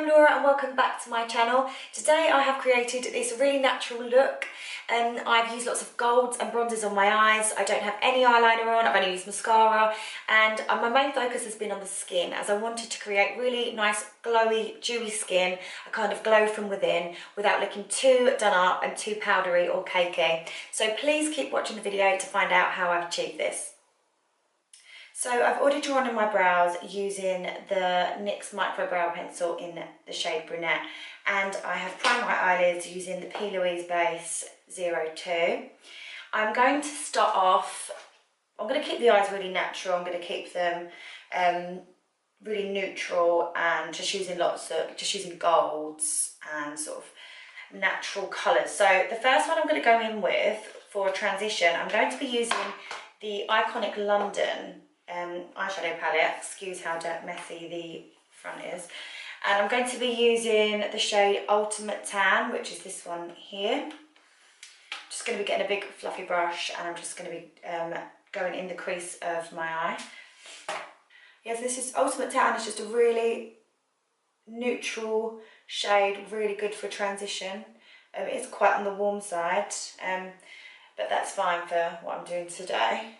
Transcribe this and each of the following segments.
I'm Laura and welcome back to my channel. Today I have created this really natural look. I've used lots of golds and bronzes on my eyes. I don't have any eyeliner on, I've only used mascara, and my main focus has been on the skin, as I wanted to create really nice glowy dewy skin, a kind of glow from within without looking too done up and too powdery or cakey. So please keep watching the video to find out how I've achieved this. So I've already drawn in my brows using the NYX Micro Brow Pencil in the shade Brunette, and I have primed my eyelids using the P. Louise Base 02. I'm going to start off, I'm going to keep the eyes really natural, I'm going to keep them really neutral and just using golds and sort of natural colours. So the first one I'm going to go in with for a transition, I'm going to be using the Iconic London eyeshadow palette. Excuse how messy the front is. And I'm going to be using the shade Ultimate Tan, which is this one here. Just going to be getting a big fluffy brush and I'm just going to be going in the crease of my eye. Yes, this is Ultimate Tan. It's just a really neutral shade, really good for transition. It's quite on the warm side, but that's fine for what I'm doing today.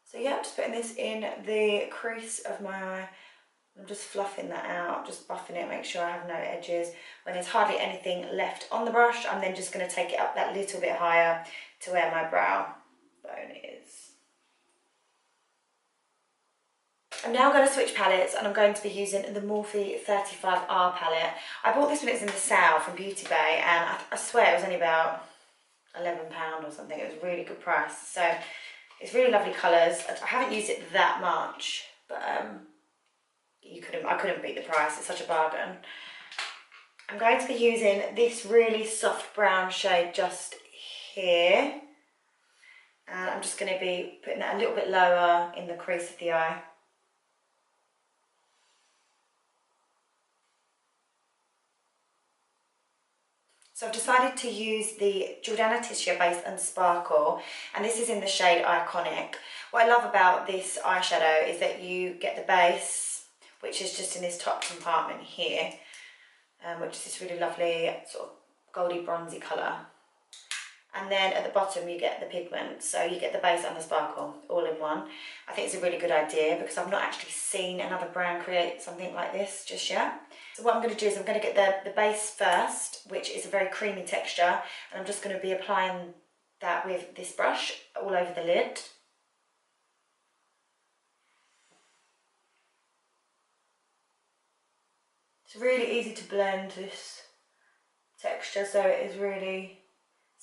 So yeah, I'm just putting this in the crease of my eye. I'm just fluffing that out, just buffing it, make sure I have no edges. When there's hardly anything left on the brush, I'm then just going to take it up that little bit higher to where my brow bone is. I'm now going to switch palettes and I'm going to be using the Morphe 35R palette. I bought this when it was in the sale from Beauty Bay, and I swear it was only about £11 or something. It was a really good price. So it's really lovely colours. I haven't used it that much, but I couldn't beat the price. It's such a bargain. I'm going to be using this really soft brown shade just here, and I'm just going to be putting that a little bit lower in the crease of the eye. So I've decided to use the Anastasia Base and Sparkle, and this is in the shade Iconic. What I love about this eyeshadow is that you get the base, which is just in this top compartment here, which is this really lovely sort of goldy bronzy colour. And then at the bottom you get the pigment, so you get the base and the sparkle all in one. I think it's a really good idea because I've not actually seen another brand create something like this just yet. So what I'm going to do is I'm going to get the base first, which is a very creamy texture, and I'm just going to be applying that with this brush all over the lid. It's really easy to blend this texture, so it is really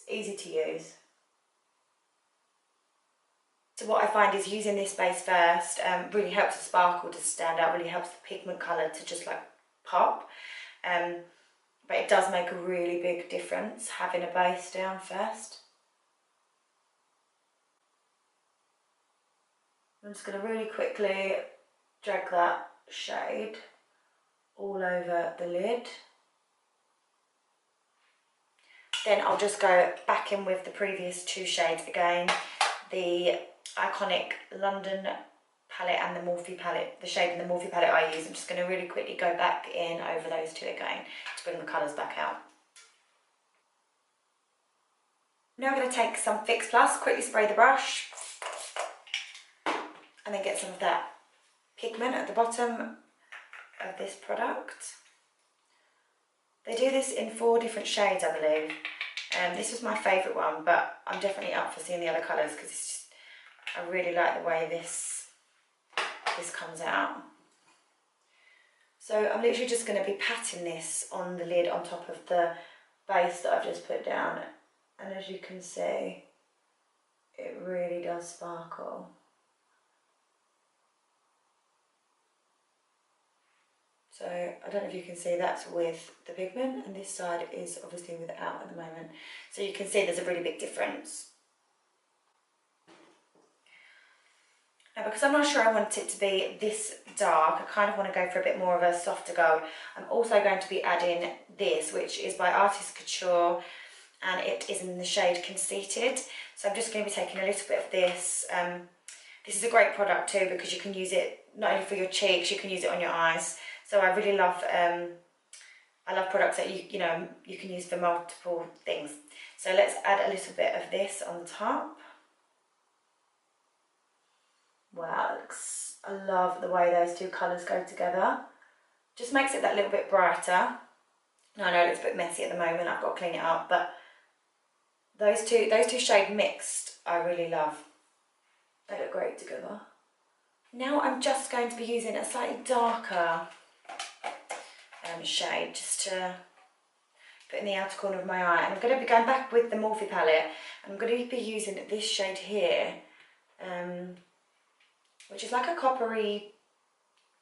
easy to use. So what I find is using this base first really helps the sparkle to stand out, really helps the pigment colour to just like pop. But it does make a really big difference having a base down first. I'm just going to really quickly drag that shade all over the lid. Then I'll just go back in with the previous two shades again, the Iconic London palette and the Morphe palette, the shade in the Morphe palette I use. I'm just going to really quickly go back in over those two again to bring the colours back out. Now I'm going to take some Fix Plus, quickly spray the brush, and then get some of that pigment at the bottom of this product. They do this in 4 different shades, I believe. This was my favourite one, but I'm definitely up for seeing the other colours because I really like the way this comes out. So I'm literally just going to be patting this on the lid on top of the base that I've just put down, and as you can see, it really does sparkle. So I don't know if you can see, that's with the pigment, and this side is obviously without at the moment. So you can see there's a really big difference. Now, because I'm not sure I want it to be this dark, I kind of want to go for a bit more of a softer gold. I'm also going to be adding this, which is by Artist Couture, and it is in the shade Conceited. So I'm just going to be taking a little bit of this. This is a great product too because you can use it not only for your cheeks, you can use it on your eyes. So I really love, I love products that you know, you can use for multiple things. So let's add a little bit of this on top. Wow, it looks, I love the way those two colours go together. Just makes it that little bit brighter. Now I know it looks a bit messy at the moment, I've got to clean it up, but those two shades mixed, I really love. They look great together. Now I'm just going to be using a slightly darker shade just to put in the outer corner of my eye, and I'm going to be going back with the Morphe palette, and I'm going to be using this shade here, which is like a coppery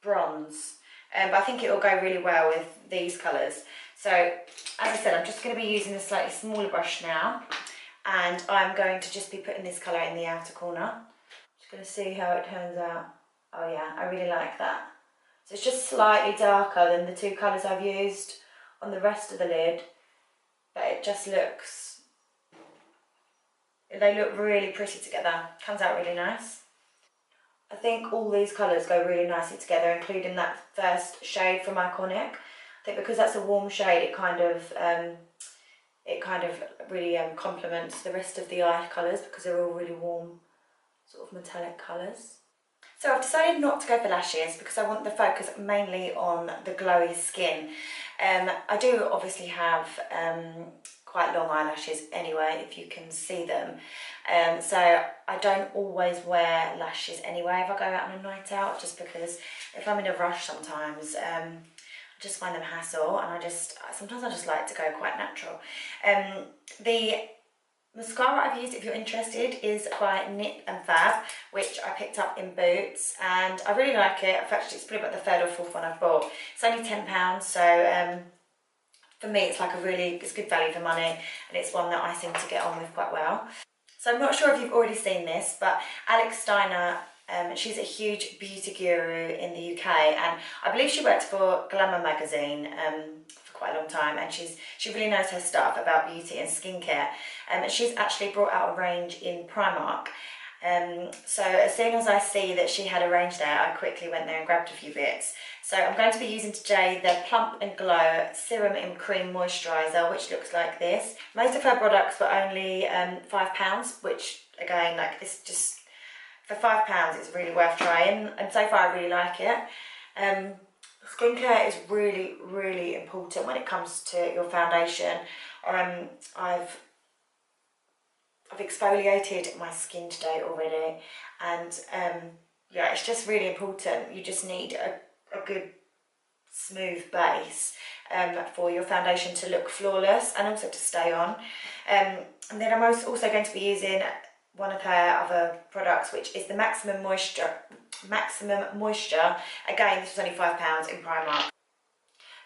bronze, but I think it will go really well with these colours. So as I said, I'm just going to be using a slightly smaller brush now, and I'm going to just be putting this colour in the outer corner. Just going to see how it turns out. Oh yeah, I really like that. So it's just slightly darker than the two colours I've used on the rest of the lid, but it just looks, they look really pretty together. Comes out really nice. I think all these colours go really nicely together, including that first shade from Iconic. I think because that's a warm shade, it kind of really complements the rest of the eye colours because they're all really warm, sort of metallic colours. So I've decided not to go for lashes because I want the focus mainly on the glowy skin. I do obviously have quite long eyelashes anyway, if you can see them. So I don't always wear lashes anyway if I go out on a night out, just because if I'm in a rush sometimes, I just find them hassle, and sometimes I just like to go quite natural. The mascara I've used, if you're interested, is by Nip and Fab, which I picked up in Boots, and I really like it. It's probably about the third or fourth one I've bought. It's only £10, so for me it's like it's good value for money, and it's one that I seem to get on with quite well. So I'm not sure if you've already seen this, but Alex Steiner, she's a huge beauty guru in the UK, and I believe she worked for Glamour magazine for quite a long time, and she really knows her stuff about beauty and skincare. And she's actually brought out a range in Primark. So as soon as I see that she had a range there, I quickly went there and grabbed a few bits. So I'm going to be using today the Plump and Glow Serum and Cream Moisturiser, which looks like this. Most of her products were only £5, which again, like, this just, for £5 it's really worth trying, and so far I really like it. Skincare is really, really important when it comes to your foundation. I've exfoliated my skin today already, and yeah, it's just really important. You just need a good smooth base for your foundation to look flawless and also to stay on. And then I'm also going to be using one of her other products, which is the Maximum Moisture. Again, this was only £5 in Primark.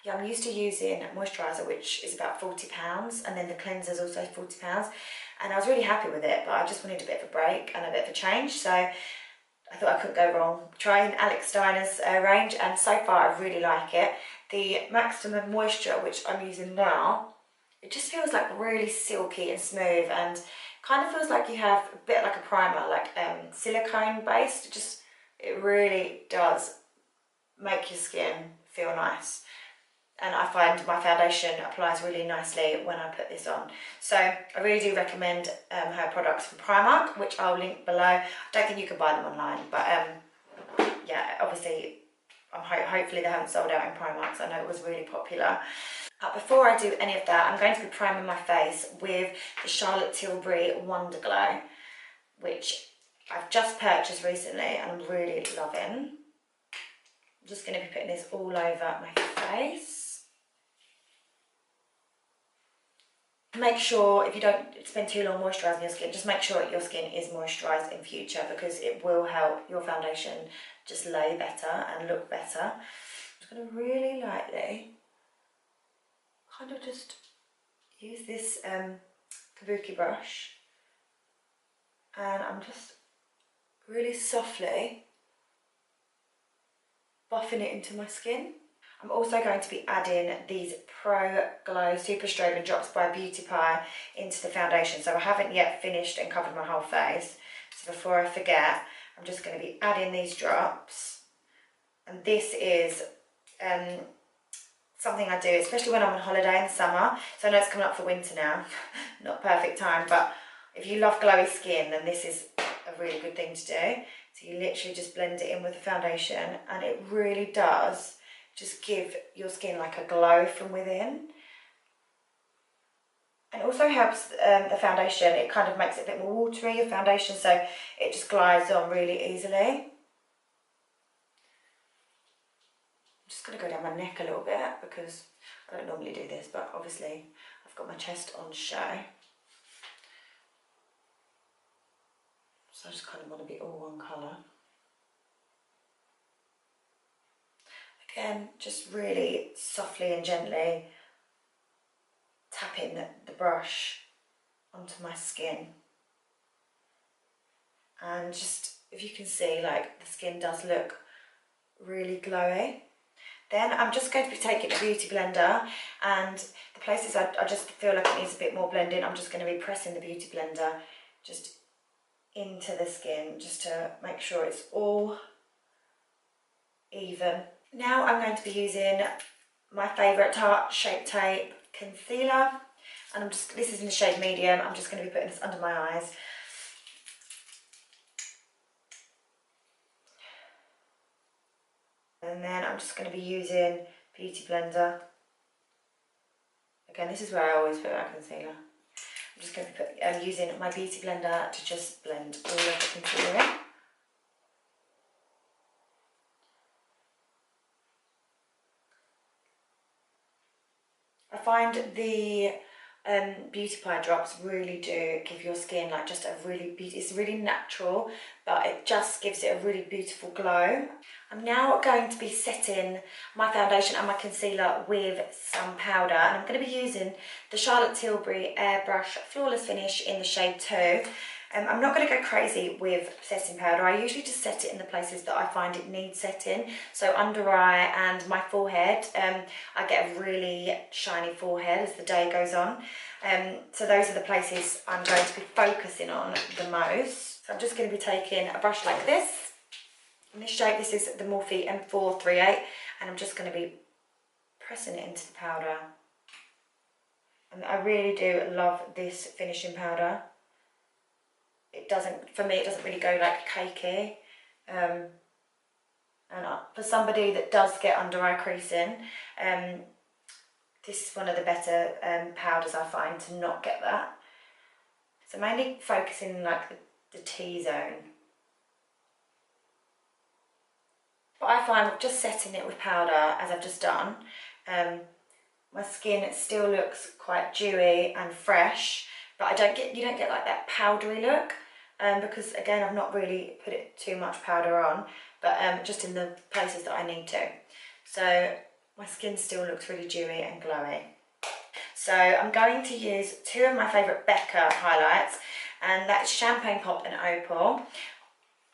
Yeah, I'm used to using moisturiser, which is about £40, and then the cleanser is also £40, and I was really happy with it, but I just wanted a bit of a break and a bit of a change, so I thought I couldn't go wrong trying Alex Steiner's range, and so far I really like it. The Maximum Moisture, which I'm using now, it just feels like really silky and smooth, and kind of feels like you have a bit like a primer, like silicone based. It really does make your skin feel nice. And I find my foundation applies really nicely when I put this on. So I really do recommend her products from Primark, which I'll link below. I don't think you can buy them online, but yeah, obviously, hopefully they haven't sold out in Primark, because I know it was really popular. Before I do any of that, I'm going to be priming my face with the Charlotte Tilbury Wonder Glow, which I've just purchased recently and I'm really loving. I'm just going to be putting this all over my face. Make sure, if you don't spend too long moisturising your skin, just make sure that your skin is moisturised in future, because it will help your foundation just lay better and look better. I'm just going to really lightly kind of just use this kabuki brush, and I'm just really softly buffing it into my skin. I'm also going to be adding these Pro Glow Super Strobing Drops by Beauty Pie into the foundation. So I haven't yet finished and covered my whole face. So before I forget, I'm just going to be adding these drops. And this is something I do, especially when I'm on holiday in the summer. So I know it's coming up for winter now, not perfect time, but if you love glowy skin, then this is a really good thing to do. So you literally just blend it in with the foundation, and it really does just give your skin like a glow from within. And it also helps the foundation, it kind of makes it a bit more watery, your foundation, so it just glides on really easily. I'm just going to go down my neck a little bit because I don't normally do this, but obviously I've got my chest on show. So I just kind of want to be all one colour. Again, just really softly and gently tapping the brush onto my skin. And just, if you can see, like the skin does look really glowy. Then I'm just going to be taking a beauty blender, and the places I just feel like it needs a bit more blending, I'm just going to be pressing the beauty blender just into the skin, just to make sure it's all even. Now I'm going to be using my favourite Tarte Shape Tape concealer, and this is in the shade medium. I'm just going to be putting this under my eyes. And then I'm just going to be using Beauty Blender. Again, this is where I always put my concealer. I'm just going to be using my Beauty Blender to just blend all of the concealer in. I find the beauty pie drops really do give your skin like just a really it's really natural, but it just gives it a really beautiful glow. I'm now going to be setting my foundation and my concealer with some powder, and I'm going to be using the Charlotte Tilbury Airbrush Flawless Finish in the shade 2. I'm not going to go crazy with setting powder. I usually just set it in the places that I find it needs setting. So under eye and my forehead, I get a really shiny forehead as the day goes on. So those are the places I'm going to be focusing on the most. So I'm just going to be taking a brush like this. In this shape, this is the Morphe M438, and I'm just going to be pressing it into the powder. And I really do love this finishing powder. It doesn't, for me, it doesn't really go like cakey. And for somebody that does get under eye creasing, this is one of the better powders I find to not get that. So mainly focusing like the T-zone. But I find just setting it with powder, as I've just done, my skin still looks quite dewy and fresh, but you don't get like that powdery look. Because again, I've not really put it too much powder on, but just in the places that I need to. So my skin still looks really dewy and glowy. So I'm going to use two of my favourite Becca highlights, and that's Champagne Pop and Opal.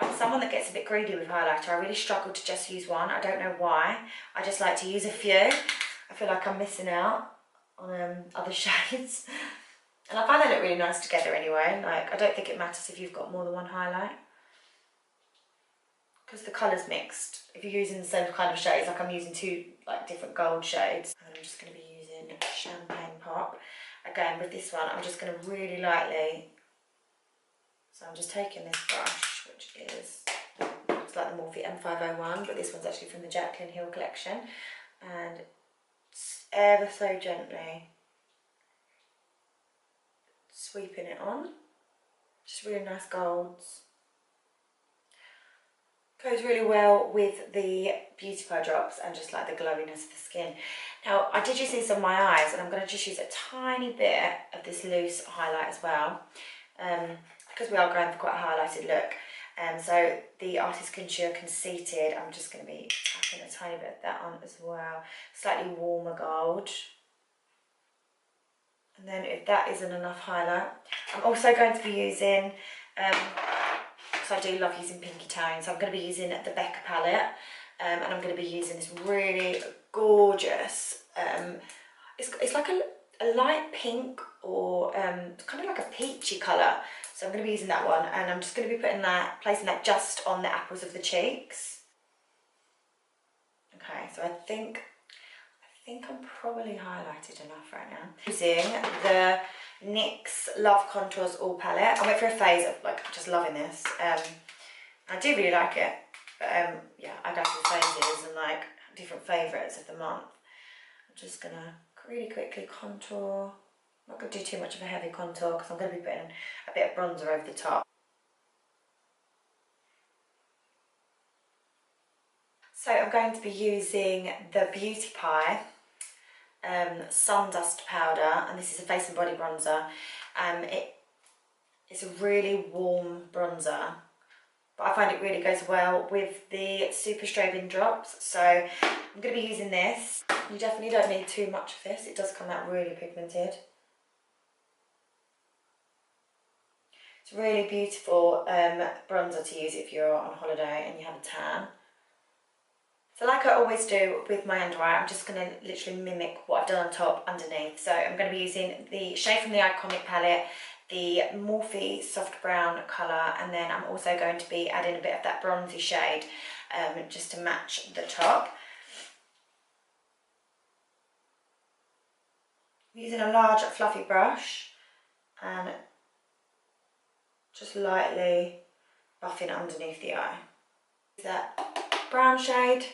I'm someone that gets a bit greedy with highlighter. I really struggle to just use one. I don't know why. I just like to use a few. I feel like I'm missing out on other shades. And I find they look really nice together anyway. Like, I don't think it matters if you've got more than one highlight, because the colour's mixed. If you're using the same kind of shades, like I'm using two like different gold shades. And I'm just going to be using Champagne Pop. Again, with this one, I'm just going to really lightly. So I'm just taking this brush, which is, it's like the Morphe M501, but this one's actually from the Jaclyn Hill collection. And ever so gently sweeping it on. Just really nice golds. Goes really well with the beauty pie drops and just like the glowiness of the skin. Now, I did use this on my eyes, and I'm going to just use a tiny bit of this loose highlight as well, because we are going for quite a highlighted look. So the Artist Couture Conceited, I'm just going to be tapping a tiny bit of that on as well. Slightly warmer gold. And then if that isn't enough highlight, I'm also going to be using, because I do love using pinky tones, so I'm going to be using the Becca palette, and I'm going to be using this really gorgeous, it's like a light pink, or kind of like a peachy colour. So I'm going to be using that one, and I'm just going to be placing that just on the apples of the cheeks. Okay, so I think I'm probably highlighted enough right now. Using the NYX Love Contours All Palette. I went through a phase of like just loving this. I do really like it, but yeah, I go through phases and like different favourites of the month. I'm just gonna really quickly contour. I'm not gonna do too much of a heavy contour because I'm gonna be putting a bit of bronzer over the top. So I'm going to be using the Beauty Pie Sun Dust Powder, and this is a face and body bronzer. It's a really warm bronzer, but I find it really goes well with the Super Strobing drops. So I'm going to be using this. You definitely don't need too much of this. It does come out really pigmented. It's a really beautiful bronzer to use if you're on holiday and you have a tan. So like I always do with my under eye, I'm just going to literally mimic what I've done on top underneath. So I'm going to be using the shade from the Iconic palette, the Morphe soft brown colour, and then I'm also going to be adding a bit of that bronzy shade just to match the top. I'm using a large fluffy brush and just lightly buffing underneath the eye. That brown shade.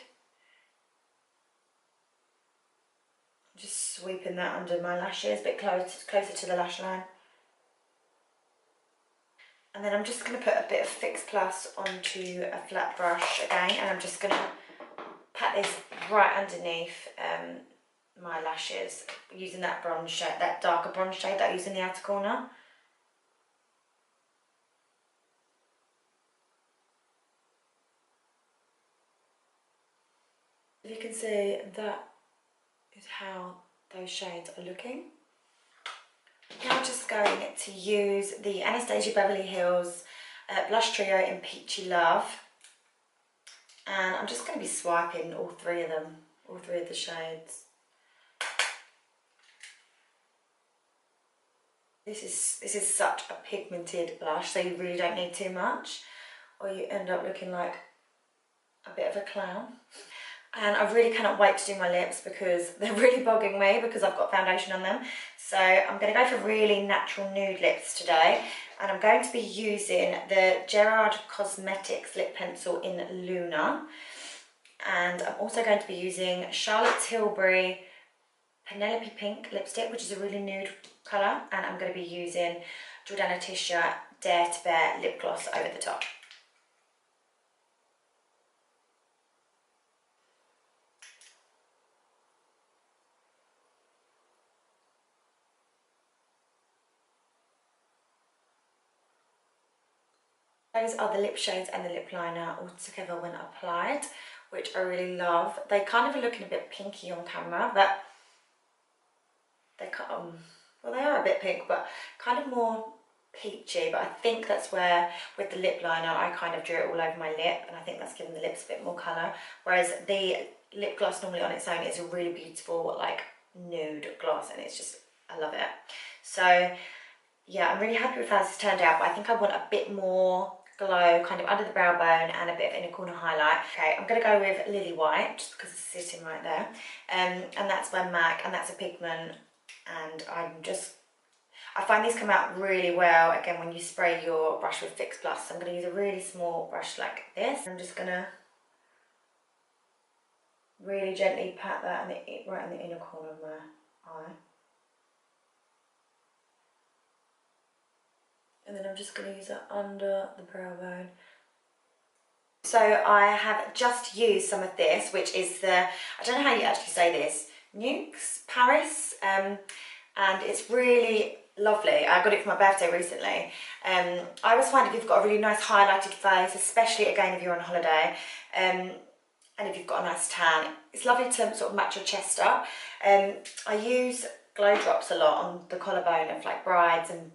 Just sweeping that under my lashes, a bit closer to the lash line. And then I'm just going to put a bit of Fix Plus onto a flat brush again, and I'm just going to pat this right underneath my lashes using that bronze shade, that darker bronze shade that I use in the outer corner. If you can see, that is how those shades are looking. Now I'm just going to use the Anastasia Beverly Hills Blush Trio in Peachy Love, and I'm just going to be swiping all three of them, all three of the shades. This is such a pigmented blush, so you really don't need too much, or you end up looking like a bit of a clown. And I really cannot wait to do my lips because they're really bugging me because I've got foundation on them. So I'm going to go for really natural nude lips today, and I'm going to be using the Gerard Cosmetics lip pencil in Luna, and I'm also going to be using Charlotte Tilbury Penelope Pink lipstick, which is a really nude colour, and I'm going to be using Anastasia Dare to Bear lip gloss over the top. Those are the lip shades and the lip liner all together when applied, which I really love. They kind of are looking a bit pinky on camera, but they well, they are a bit pink, but kind of more peachy. But I think that's where, with the lip liner, I kind of drew it all over my lip, and I think that's giving the lips a bit more colour. Whereas the lip gloss normally on its own is a really beautiful, like, nude gloss, and it's just, I love it. So yeah, I'm really happy with how this turned out, but I think I want a bit more glow kind of under the brow bone and a bit of inner corner highlight. Okay, I'm going to go with Lily White just because it's sitting right there, and that's by MAC, and that's a pigment, and I find these come out really well again when you spray your brush with Fix Plus. So I'm going to use a really small brush like this. I'm just going to really gently pat that right in the inner corner of my eye. And then I'm just going to use it under the brow bone. So I have just used some of this, which is the, I don't know how you actually say this, NYX Paris, and it's really lovely. I got it for my birthday recently. I always find if you've got a really nice highlighted face, especially again if you're on holiday, and if you've got a nice tan, it's lovely to sort of match your chest up. I use glow drops a lot on the collarbone of like brides and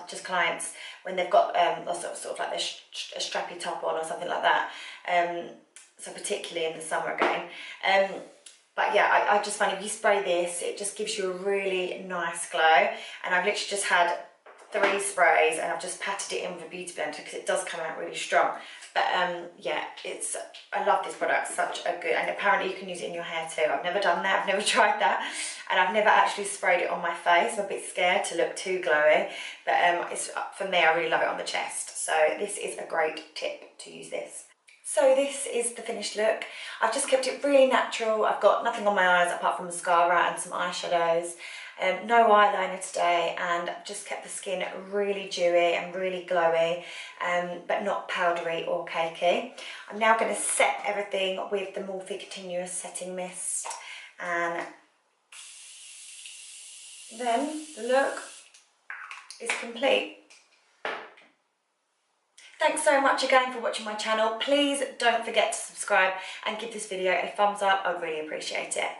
just clients when they've got sort of like a strappy top on or something like that, so particularly in the summer again, but yeah, I just find if you spray this, it just gives you a really nice glow. And I've literally just had 3 sprays and I've just patted it in with a beauty blender because it does come out really strong. But yeah, I love this product, such a good, and apparently you can use it in your hair too. I've never done that, I've never tried that, and I've never actually sprayed it on my face. I'm a bit scared to look too glowy, but it's, for me, I really love it on the chest. So this is a great tip to use this. So this is the finished look. I've just kept it really natural. I've got nothing on my eyes apart from mascara and some eyeshadows. No eyeliner today, and I've just kept the skin really dewy and really glowy, but not powdery or cakey. I'm now going to set everything with the Morphe Continuous Setting Mist, and then the look is complete. Thanks so much again for watching my channel. Please don't forget to subscribe and give this video a thumbs up. I'd really appreciate it.